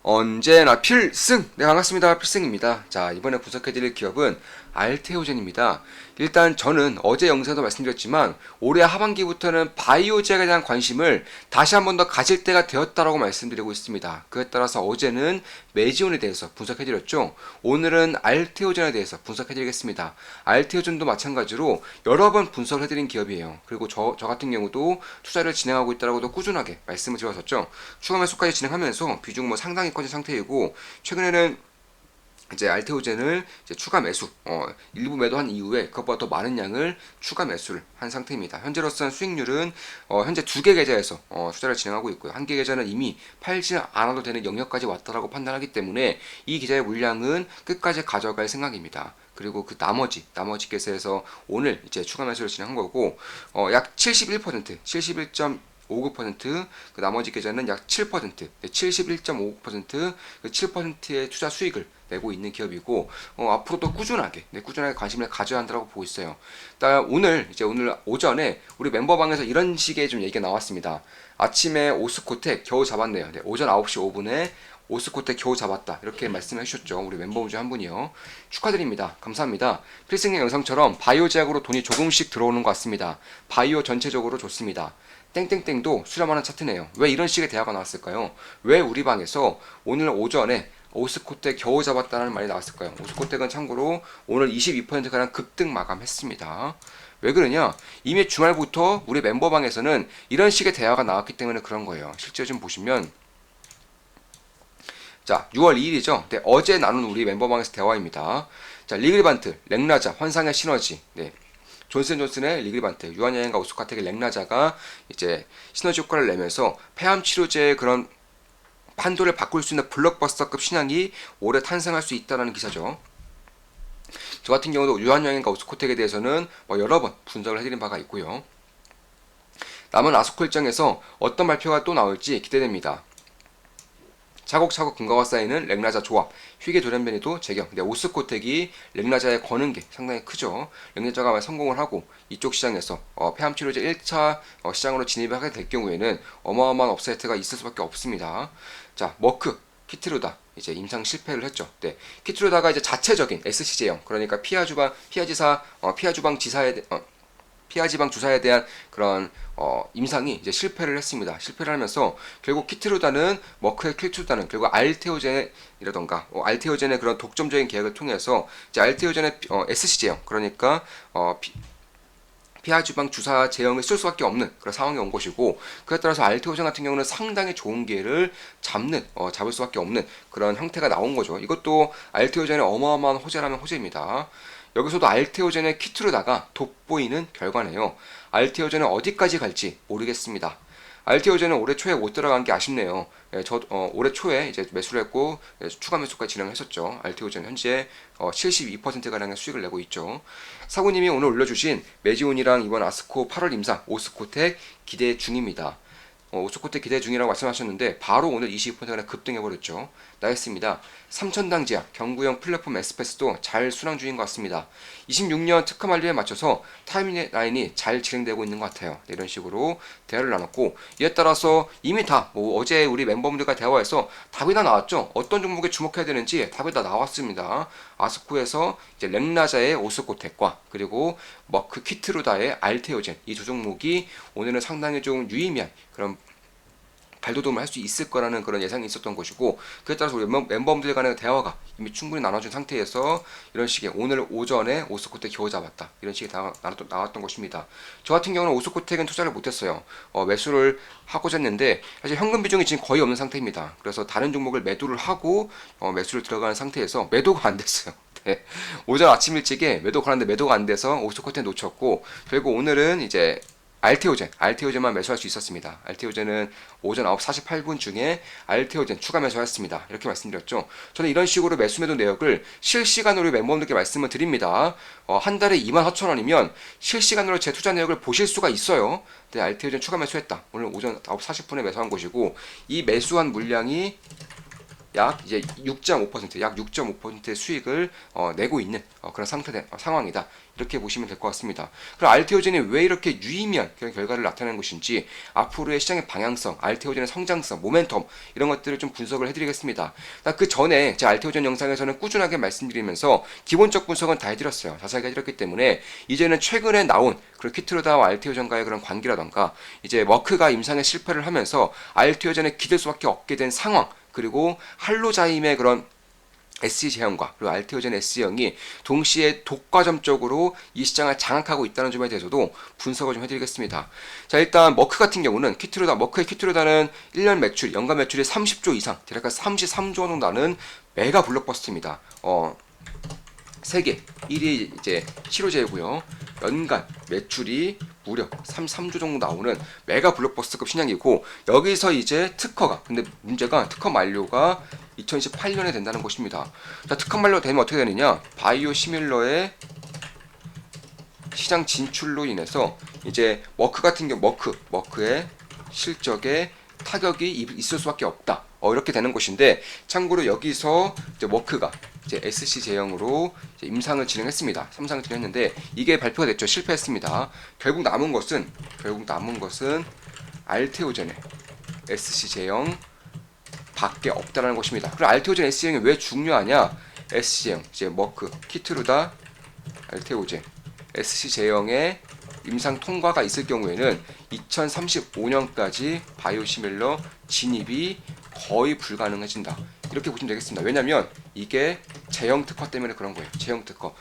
언제나 필승! 네, 반갑습니다. 필승입니다. 자, 이번에 분석해드릴 기업은 알테오젠입니다. 일단 저는 어제 영상에도 말씀드렸지만 올해 하반기부터는 바이오제약에 대한 관심을 다시 한 번 더 가질 때가 되었다라고 말씀드리고 있습니다. 그에 따라서 어제는 메지온에 대해서 분석해드렸죠. 오늘은 알테오젠에 대해서 분석해드리겠습니다. 알테오젠도 마찬가지로 여러 번 분석을 해드린 기업이에요. 그리고 저 같은 경우도 투자를 진행하고 있다라고도 꾸준하게 말씀을 드렸었죠. 추가 매수까지 진행하면서 비중 상당히 커진 상태이고, 최근에는 이제 알테오젠을 이제 추가 매수, 일부 매도한 이후에 그것보다 더 많은 양을 추가 매수를 한 상태입니다. 현재로서는 수익률은 현재 두 개 계좌에서 투자를 진행하고 있고요. 한 개 계좌는 이미 팔지 않아도 되는 영역까지 왔다라고 판단하기 때문에 이 계좌의 물량은 끝까지 가져갈 생각입니다. 그리고 그 나머지 계좌에서 오늘 이제 추가 매수를 진행한 거고, 약 71%, 71.59%, 그 나머지 계좌는 약 7%, 71.59%, 그 7%의 투자 수익을 내고 있는 기업이고, 앞으로도 꾸준하게 관심을 가져야 한다고 보고 있어요. 오늘 오전에 우리 멤버방에서 이런 식의 좀 얘기가 나왔습니다. 아침에 오스코텍 겨우 잡았네요. 네, 오전 9시 5분에 오스코텍 겨우 잡았다, 이렇게 말씀해 주셨죠. 우리 멤버 중 한 분이요. 축하드립니다. 감사합니다. 필승의 영상처럼 바이오 제약으로 돈이 조금씩 들어오는 것 같습니다. 바이오 전체적으로 좋습니다. 땡땡땡도 수렴하는 차트네요. 왜 이런 식의 대화가 나왔을까요? 왜 우리 방에서 오늘 오전에 오스코텍 겨우 잡았다는 말이 나왔을까요? 오스코텍은 참고로 오늘 22%가량 급등 마감했습니다. 왜 그러냐? 이미 주말부터 우리 멤버방에서는 이런 식의 대화가 나왔기 때문에 그런 거예요. 실제 좀 보시면, 자, 6월 2일이죠. 네, 어제 나눈 우리 멤버방에서 대화입니다. 자, 리글반트, 렉나자, 환상의 시너지. 네. 존슨존슨의 리글반트, 유한여행과 오스코텍의 렉나자가 이제 시너지 효과를 내면서 폐암 치료제의 그런 판도를 바꿀 수 있는 블록버스터급 신약이 올해 탄생할 수 있다는 기사죠. 저 같은 경우도 유한여행과 오스코텍에 대해서는 여러 번 분석을 해드린 바가 있고요. 남은 아스코 일정에서 어떤 발표가 또 나올지 기대됩니다. 차곡차곡 근거가 쌓이는 렉나자 조합, 휘게 돌연변이도 재경. 근데 오스코텍이 렉나자에 거는 게 상당히 크죠. 렉나자가 성공을 하고 이쪽 시장에서 폐암 치료제 1차 시장으로 진입을 하게 될 경우에는 어마어마한 업사이트가 있을 수밖에 없습니다. 자, 머크, 키트루다 이제 임상 실패를 했죠. 네, 키트루다가 이제 자체적인 SC제형, 그러니까 피하지방 주사에 대한 그런 임상이 이제 실패를 했습니다. 실패를 하면서 결국 키트루다는, 머크의 키트루다는 결국 알테오젠이라던가 알테오젠의 그런 독점적인 계약을 통해서 이제 알테오젠의 SC제형, 그러니까 피하지방 주사 제형을 쓸 수밖에 없는 그런 상황이 온 것이고, 그에 따라서 알테오젠 같은 경우는 상당히 좋은 기회를 잡을 수밖에 없는 그런 형태가 나온 거죠. 이것도 알테오젠의 어마어마한 호재라면 호재입니다. 여기서도 알테오젠의 키트루다가 돋보이는 결과네요. 알테오젠은 어디까지 갈지 모르겠습니다. 알테오젠은 올해 초에 못 들어간 게 아쉽네요. 올해 초에 이제 매수를 했고, 추가 매수까지 진행했었죠. 알테오젠 현재 72%가량의 수익을 내고 있죠. 사구님이 오늘 올려주신 메지온이랑 이번 아스코 8월 임상 오스코텍 기대 중입니다. 오스코텍 기대 중이라고 말씀하셨는데 바로 오늘 22%가 급등해버렸죠. 나였습니다. 삼천당 지역 경구형 플랫폼 에스패스도 잘 순항 중인 것 같습니다. 26년 특허 만료에 맞춰서 타임라인이 잘 진행되고 있는 것 같아요. 네, 이런 식으로 대화를 나눴고, 이에 따라서 이미 다 어제 우리 멤버분들과 대화해서 답이 다 나왔죠. 어떤 종목에 주목해야 되는지 답이 다 나왔습니다. 아스코에서 이제 렉나자의 오스코텍과 그리고 머크 키트루다의 알테오젠, 이 두 종목이 오늘은 상당히 좀 유의미한 그런 발돋움을 할 수 있을 거라는 그런 예상이 있었던 것이고, 그에 따라서 우리 멤버분들 간의 대화가 이미 충분히 나눠진 상태에서 이런 식의 오늘 오전에 오스코텍 겨우 잡았다, 이런 식의 나왔던 것입니다. 저 같은 경우는 오스코텍은 투자를 못했어요. 매수를 하고자 했는데 사실 현금 비중이 지금 거의 없는 상태입니다. 그래서 다른 종목을 매도를 하고 매수를 들어가는 상태에서 매도가 안 됐어요. 네. 오전 아침 일찍에 매도 걸었는데 매도가 안 돼서 오스코텍 놓쳤고, 결국 오늘은 이제 알테오젠만 매수할 수 있었습니다. 알테오젠은 오전 9시 48분 중에 알테오젠 추가 매수했습니다. 이렇게 말씀드렸죠. 저는 이런 식으로 매수 매도 내역을 실시간으로 멤버분들께 말씀을 드립니다. 한 달에 24,000원이면 실시간으로 제 투자 내역을 보실 수가 있어요. 네, 알테오젠 추가 매수했다. 오늘 오전 9시 40분에 매수한 것이고, 이 매수한 물량이 약 이제 6.5%, 약 6.5%의 수익을 내고 있는 그런 상황이다. 이렇게 보시면 될 것 같습니다. 그럼 알테오젠이 왜 이렇게 유의미한 그런 결과를 나타내는 것인지 앞으로의 시장의 방향성, 알테오젠의 성장성, 모멘텀 이런 것들을 좀 분석을 해드리겠습니다. 그 전에 제 알테오젠 영상에서는 꾸준하게 말씀드리면서 기본적 분석은 다 해드렸어요. 자세하게 해드렸기 때문에 이제는 최근에 나온 그런 키트루다와 알테오젠과의 그런 관계라던가 이제 머크가 임상에 실패를 하면서 알테오젠에 기댈 수밖에 없게 된 상황 그리고 할로자임의 그런 SC제형과 그리고 알테오젠 S형이 동시에 독과점적으로 이 시장을 장악하고 있다는 점에 대해서도 분석을 좀 해드리겠습니다. 자, 일단 머크 같은 경우는 머크의 키트루다는 1년 매출, 연간 매출이 30조 이상, 대략 33조 정도 나는 메가 블록버스터입니다. 세계 1위 이제 치료제고요. 연간 매출이 무려 33조 정도 나오는 메가 블록버스터급 신약이고 여기서 이제 근데 문제가 특허 만료가 2018년에 된다는 것입니다. 자, 특허 만료 되면 어떻게 되느냐? 바이오 시밀러의 시장 진출로 인해서 이제 머크 같은 경우 머크의 실적에 타격이 있을 수밖에 없다. 이렇게 되는 것인데 참고로 여기서 이제 머크가 이제 SC 제형으로 이제 임상을 진행했습니다. 3상을 진행했는데 이게 발표가 됐죠. 실패했습니다. 결국 남은 것은 알테오젠의 SC 제형 밖에 없다는 것입니다. 그럼 알테오젠 S형이 왜 중요하냐? SC형, 이제 머크, 키트루다, 알테오젠, SC제형의 임상 통과가 있을 경우에는 2035년까지 바이오시밀러 진입이 거의 불가능해진다. 이렇게 보시면 되겠습니다. 왜냐면 이게 제형 특허 때문에 그런 거예요. 제형 특허.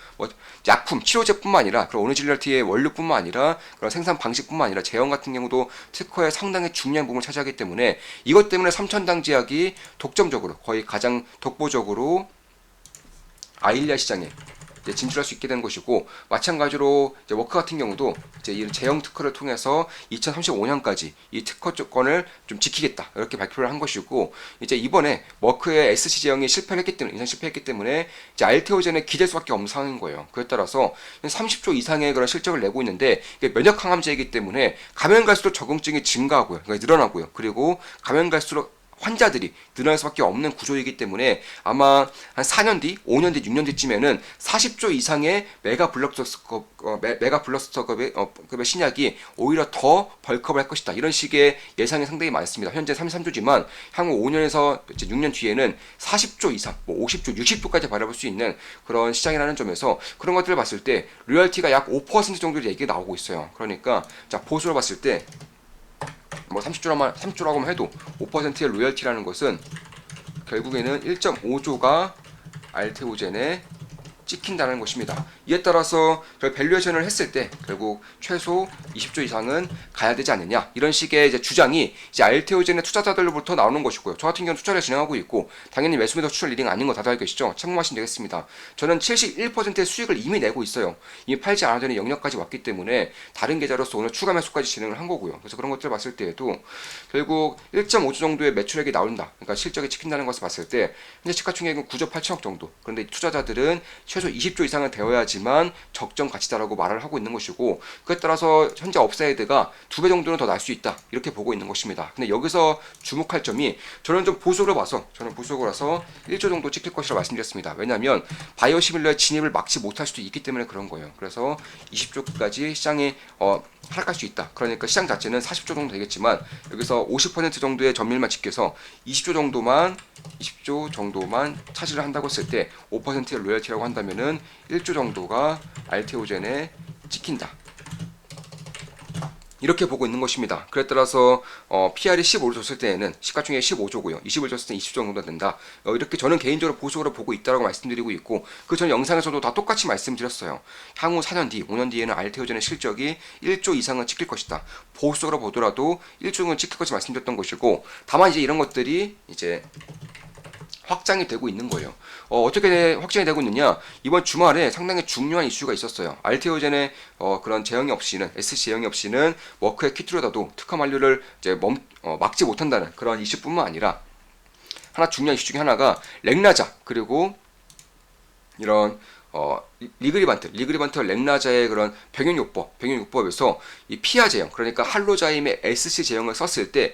약품, 치료제뿐만 아니라 그런 오리지널티의 원료뿐만 아니라 그런 생산 방식뿐만 아니라 제형 같은 경우도 특허에 상당히 중요한 부분을 차지하기 때문에 이것 때문에 삼천당제약이 독점적으로 거의 가장 독보적으로 아일리아 시장에 진출할 수 있게 된 것이고 마찬가지로 이제 워크 같은 경우도 이제 이 제형 특허를 통해서 2035년까지 이 특허권을 좀 지키겠다 이렇게 발표를 한 것이고 이제 이번에 머크의 SC 제형이 실패했기 때문에 이제 알테오젠에 기댈 수밖에 없는 상황인 거예요. 그에 따라서 30조 이상의 그런 실적을 내고 있는데 이게 면역 항암제이기 때문에 가면 갈수록 적응증이 증가하고요, 그러니까 늘어나고요. 그리고 가면 갈수록 환자들이 늘어날 수밖에 없는 구조이기 때문에 아마 한 4년 뒤, 5년 뒤, 6년 뒤쯤에는 40조 이상의 메가 블록버스터급의 신약이 오히려 더 벌크업을 할 것이다. 이런 식의 예상이 상당히 많습니다. 현재 33조지만 향후 5년에서 6년 뒤에는 40조 이상, 50조, 60조까지 바라볼 수 있는 그런 시장이라는 점에서 그런 것들을 봤을 때 로열티가 약 5% 정도의 얘기가 나오고 있어요. 그러니까 자, 보수로 봤을 때 30조라고만 해도 5%의 로열티라는 것은 결국에는 1.5조가 알테오젠에 찍힌다는 것입니다. 이에 따라서 밸류에이션을 했을 때 결국 최소 20조 이상은 가야 되지 않느냐 이런 식의 이제 주장이 이제 알테오젠의 투자자들로부터 나오는 것이고요. 저 같은 경우는 투자를 진행하고 있고 당연히 매수매도 추천 리딩 아닌 거 다들 알고 계시죠? 참고하시면 되겠습니다. 저는 71%의 수익을 이미 내고 있어요. 이미 팔지 않아도 되는 영역까지 왔기 때문에 다른 계좌로서 오늘 추가 매수까지 진행을 한 거고요. 그래서 그런 것들을 봤을 때에도 결국 1.5조 정도의 매출액이 나온다. 그러니까 실적이 찍힌다는 것을 봤을 때 현재 시가총액은 9조 8천억 정도. 그런데 투자자들은 최소 20조 이상은 되어야지만 적정 가치다라고 말을 하고 있는 것이고 그에 따라서 현재 업사이드가 2배 정도는 더 날 수 있다 이렇게 보고 있는 것입니다. 근데 여기서 주목할 점이 저는 좀 보수로 봐서 1조 정도 찍힐 것이라고 말씀드렸습니다. 왜냐하면 바이오시밀러의 진입을 막지 못할 수도 있기 때문에 그런 거예요. 그래서 20조까지 시장이 하락할 수 있다. 그러니까 시장 자체는 40조 정도 되겠지만 여기서 50% 정도의 전밀만 지켜서 20조 정도만 차지를 한다고 했을 때 5%의 로열티라고 한다면은 1조 정도가 알테오젠에 찍힌다. 이렇게 보고 있는 것입니다. 그에 따라서 PR이 15를 줬을 때에는 시가총액이 15조고요. 20을 줬을 때 20조 정도 된다. 이렇게 저는 개인적으로 보수적으로 보고 있다고 말씀드리고 있고 그 전 영상에서도 다 똑같이 말씀드렸어요. 향후 4년 뒤, 5년 뒤에는 알테오젠의 실적이 1조 이상은 찍힐 것이다. 보수적으로 보더라도 1조는 찍힐 것이 말씀드렸던 것이고 다만 이제 이런 것들이 이제 확장이 되고 있는 거예요. 어떻게 확장이 되고 있느냐? 이번 주말에 상당히 중요한 이슈가 있었어요. 알테오젠의 그런 제형이 없이는 SC 제형이 없이는 머크의 키트루다도 특허 만료를 이제 막지 못한다는 그런 이슈뿐만 아니라 하나 중요한 이슈 중에 하나가 렉나자 그리고 이런 리그리반트 렉나자의 그런 병용요법에서 이 피아 제형 그러니까 할로자임의 SC 제형을 썼을 때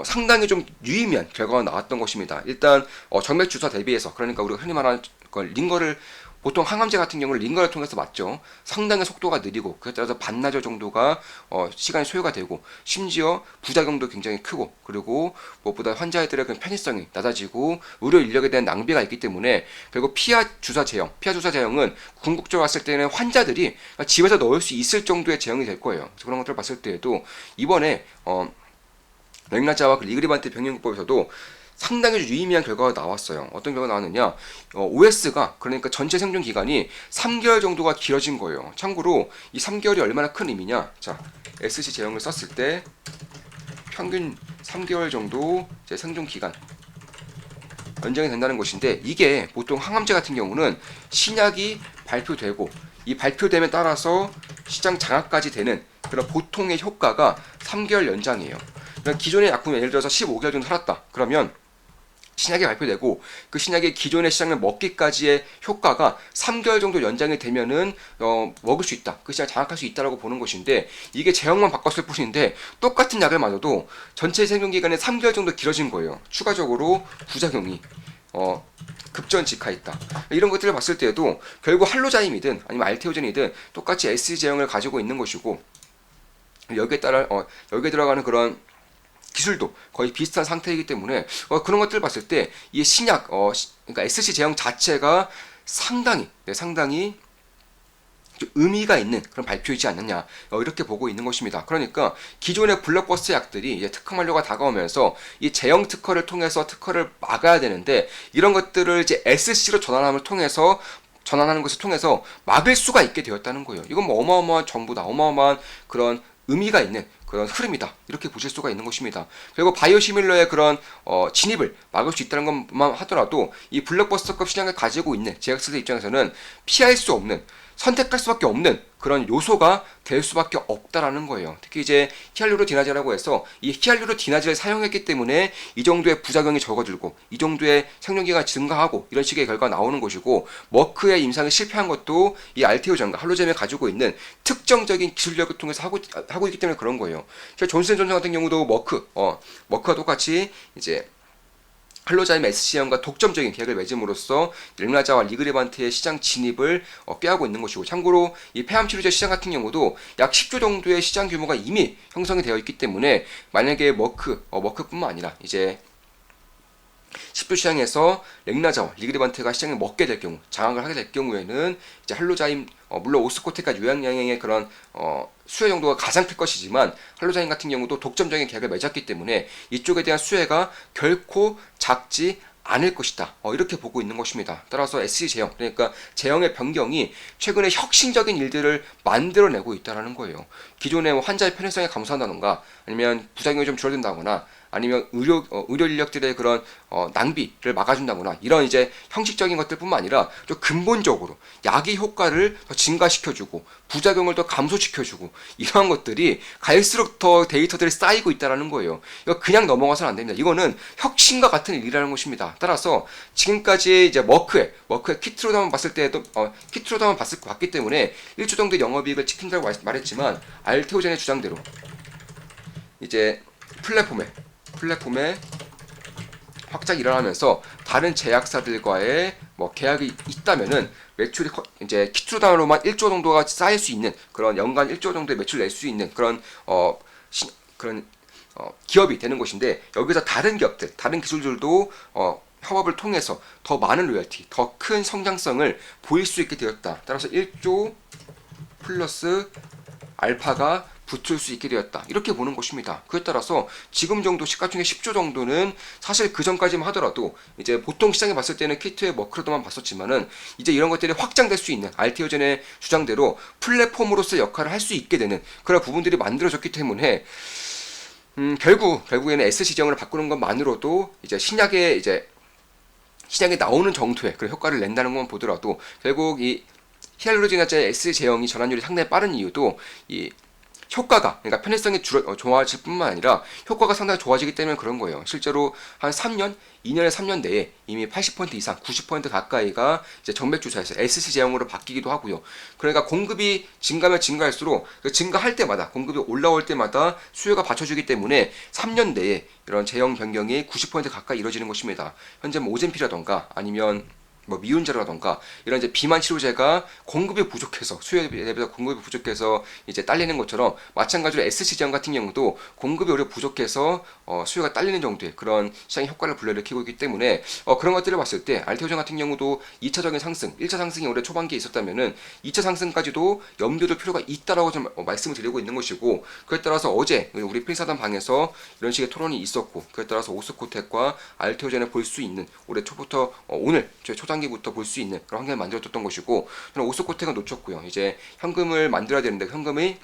상당히 좀 유의미한 결과가 나왔던 것입니다. 일단 정맥 주사 대비해서, 그러니까 우리가 흔히 말하는 링거를, 보통 항암제 같은 경우는 링거를 통해서 맞죠. 상당히 속도가 느리고 그에 따라서 반나절 정도가 시간이 소요가 되고, 심지어 부작용도 굉장히 크고, 그리고 무엇보다 환자들의 그 편의성이 낮아지고 의료 인력에 대한 낭비가 있기 때문에 결국 피하 주사 제형은 궁극적으로 봤을 때는 환자들이 집에서 넣을 수 있을 정도의 제형이 될 거예요. 그래서 그런 것들을 봤을 때에도 이번에 렉나자와 그 리그리반트 병행요법에서도 상당히 유의미한 결과가 나왔어요. 어떤 결과가 나왔느냐? OS가, 그러니까 전체 생존 기간이 3개월 정도가 길어진 거예요. 참고로 이 3개월이 얼마나 큰 의미냐? 자, SC 제형을 썼을 때 평균 3개월 정도 이제 생존 기간 연장이 된다는 것인데, 이게 보통 항암제 같은 경우는 신약이 발표되고 이 발표됨에 따라서 시장 장악까지 되는 그런 보통의 효과가 3개월 연장이에요. 그러니까 기존의 약품이 예를 들어서 15개월 정도 살았다. 그러면 신약이 발표되고 그 신약이 기존의 시장을 먹기까지의 효과가 3개월 정도 연장이 되면은 먹을 수 있다. 그 시장을 장악할 수 있다라고 보는 것인데, 이게 제형만 바꿨을 뿐인데 똑같은 약을 맞아도 전체 생존 기간이 3개월 정도 길어진 거예요. 추가적으로 부작용이 급전직하있다. 이런 것들을 봤을 때에도 결국 할로자임이든 아니면 알테오젠이든 똑같이 S 제형을 가지고 있는 것이고, 여기에 따라 여기에 들어가는 그런 기술도 거의 비슷한 상태이기 때문에 그런 것들을 봤을 때 이 신약 그러니까 SC 제형 자체가 상당히 좀 의미가 있는 그런 발표이지 않느냐, 이렇게 보고 있는 것입니다. 그러니까 기존의 블록버스터 약들이 이제 특허 만료가 다가오면서 이 제형 특허를 통해서 특허를 막아야 되는데, 이런 것들을 이제 SC로 전환하는 것을 통해서 막을 수가 있게 되었다는 거예요. 이건 뭐 어마어마한 정보다, 어마어마한 그런 의미가 있는 그런 흐름이다, 이렇게 보실 수가 있는 것입니다. 그리고 바이오시밀러의 그런 진입을 막을 수 있다는 것만 하더라도 이 블록버스터급 시장을 가지고 있는 제약사들 입장에서는 피할 수 없는, 선택할 수밖에 없는 그런 요소가 될 수밖에 없다라는 거예요. 특히 이제 히알루로디나제라고 해서 이 히알루로디나제를 사용했기 때문에 이 정도의 부작용이 적어들고 이 정도의 생존기가 증가하고 이런 식의 결과가 나오는 것이고, 머크의 임상에 실패한 것도 이 알테오젠과 할로젠이 가지고 있는 특정적인 기술력을 통해서 하고 있기 때문에 그런 거예요. 존슨앤존슨 같은 경우도 머크와 똑같이 이제 할로자임 SC형과 독점적인 계약을 맺음으로써 렉나자와 리그리반트의 시장 진입을 꾀하고 있는 것이고, 참고로 이 폐암 치료제 시장 같은 경우도 약 10조 정도의 시장 규모가 이미 형성이 되어 있기 때문에, 만약에 머크뿐만 아니라 이제 10조 시장에서 렉나자와 리그리반트가 시장을 먹게 될 경우, 장악을 하게 될 경우에는 이제 할로자임, 물론 오스코텍과 요양양행의 그런 수혜 정도가 가장 클 것이지만, 할로자임 같은 경우도 독점적인 계약을 맺었기 때문에 이쪽에 대한 수혜가 결코 작지 않을 것이다, 이렇게 보고 있는 것입니다. 따라서 SC 제형, 그러니까 제형의 변경이 최근에 혁신적인 일들을 만들어내고 있다는 거예요. 기존의 환자의 편의성에 감소한다던가, 아니면 부작용이 좀 줄어든다거나, 아니면 의료 인력들의 그런 낭비를 막아준다거나, 이런 이제 형식적인 것들뿐만 아니라 좀 근본적으로 약의 효과를 더 증가시켜주고 부작용을 더 감소시켜주고, 이러한 것들이 갈수록 더 데이터들이 쌓이고 있다는 거예요. 이거 그냥 넘어가서는 안 됩니다. 이거는 혁신과 같은 일이라는 것입니다. 따라서 지금까지 이제 머크의 키트로다만 봤을 때도 키트로다만 봤기 때문에 1조 정도의 영업이익을 지킨다고 말했지만, 알테오젠의 주장대로 이제 플랫폼에 확장이 일어나면서 다른 제약사들과의 계약이 있다면은 매출이 이제 키트로다로만 1조 정도가 쌓일 수 있는, 그런 연간 1조 정도의 매출을 낼 수 있는 그런 기업이 되는 것인데, 여기서 다른 기업들, 다른 기술들도 협업을 통해서 더 많은 로열티, 더 큰 성장성을 보일 수 있게 되었다. 따라서 1조 플러스 알파가 붙을 수 있게 되었다, 이렇게 보는 것입니다. 그에 따라서 지금 정도 시가총액 10조 정도는 사실 그 전까지만 하더라도 이제 보통 시장에 봤을 때는 키트의 머크로드만 봤었지만은, 이제 이런 것들이 확장될 수 있는, 알테오젠의 주장대로 플랫폼으로서 역할을 할 수 있게 되는 그런 부분들이 만들어졌기 때문에 결국에는 SC 제형을 바꾸는 것만으로도 이제 신약에 나오는 정도의 그런 효과를 낸다는 것만 보더라도, 결국 이 히알루로니다제 S 제형이 전환율이 상당히 빠른 이유도 이 효과가, 그러니까 편의성이 좋아질 뿐만 아니라 효과가 상당히 좋아지기 때문에 그런 거예요. 실제로 한 3년, 2년에 3년 내에 이미 80% 이상, 90% 가까이가 이제 정맥 주사에서 SC 제형으로 바뀌기도 하고요. 그러니까 공급이 증가하면 증가할수록 그 증가할 때마다, 공급이 올라올 때마다 수요가 받쳐주기 때문에 3년 내에 이런 제형 변경이 90% 가까이 이루어지는 것입니다. 현재 뭐 오젠피라던가 아니면 뭐 미운제라던가 이런 이제 비만 치료제가 공급이 부족해서, 수요에 대비해서 공급이 부족해서 이제 딸리는 것처럼, 마찬가지로 SC 제형 같은 경우도 공급이 오히려 부족해서 수요가 딸리는 정도의 그런 시장의 효과를 불러일으키고 있기 때문에 그런 것들을 봤을 때 알테오젠 같은 경우도 2차적인 상승, 1차 상승이 올해 초반기에 있었다면은 2차 상승까지도 염두에 둘 필요가 있다라고 좀 말씀을 드리고 있는 것이고, 그에 따라서 어제 우리 필사단 방에서 이런 식의 토론이 있었고, 그에 따라서 오스코텍과 알테오젠을 볼 수 있는, 올해 초부터 오늘 초단기부터 볼 수 있는 그런 환경을 만들어줬던 것이고, 저는 오스코텍은 놓쳤고요. 이제 현금을 만들어야 되는데 현금이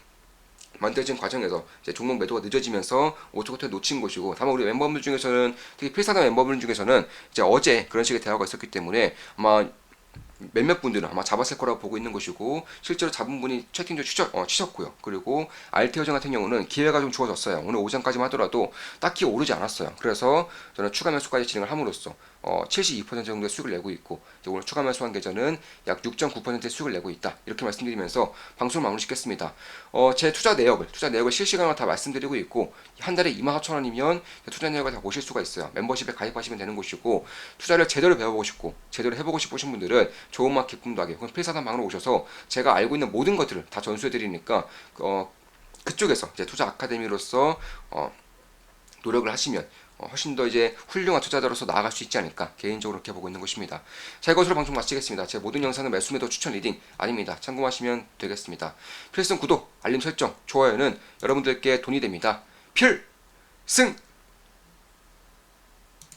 만들어진 과정에서 이제 종목 매도가 늦어지면서 오토코트를 놓친 것이고, 다만 우리 멤버분들 중에서는, 특히 필사단 멤버분들 중에서는 이제 어제 그런 식의 대화가 있었기 때문에 아마 몇몇 분들은 아마 잡았을 거라고 보고 있는 것이고, 실제로 잡은 분이 채팅도 치셨고요. 그리고 알테오전 같은 경우는 기회가 좀 주어졌어요. 오늘 오전까지만 하더라도 딱히 오르지 않았어요. 그래서 저는 추가 매수까지 진행을 함으로써 72% 정도의 수익을 내고 있고, 이제 오늘 추가 매수한 계좌는 약 6.9%의 수익을 내고 있다, 이렇게 말씀드리면서 방송을 마무리 짓겠습니다. 제 투자 내역을 실시간으로 다 말씀드리고 있고, 한 달에 24,000원이면 투자 내역을 다 보실 수가 있어요. 멤버십에 가입하시면 되는 것이고, 투자를 제대로 배워보고 싶고 제대로 해보고 싶으신 분들은 좋은 맛 기쁨도 하게 필사단 방으로 오셔서 제가 알고 있는 모든 것들을 다 전수해드리니까 그쪽에서 이제 투자 아카데미로서 노력을 하시면 훨씬 더 이제 훌륭한 투자자로서 나아갈 수 있지 않을까, 개인적으로 그렇게 보고 있는 것입니다. 자, 이것으로 방송 마치겠습니다. 제 모든 영상은 매수 매도 추천 리딩 아닙니다. 참고하시면 되겠습니다. 필승 구독, 알림 설정, 좋아요는 여러분들께 돈이 됩니다. 필승!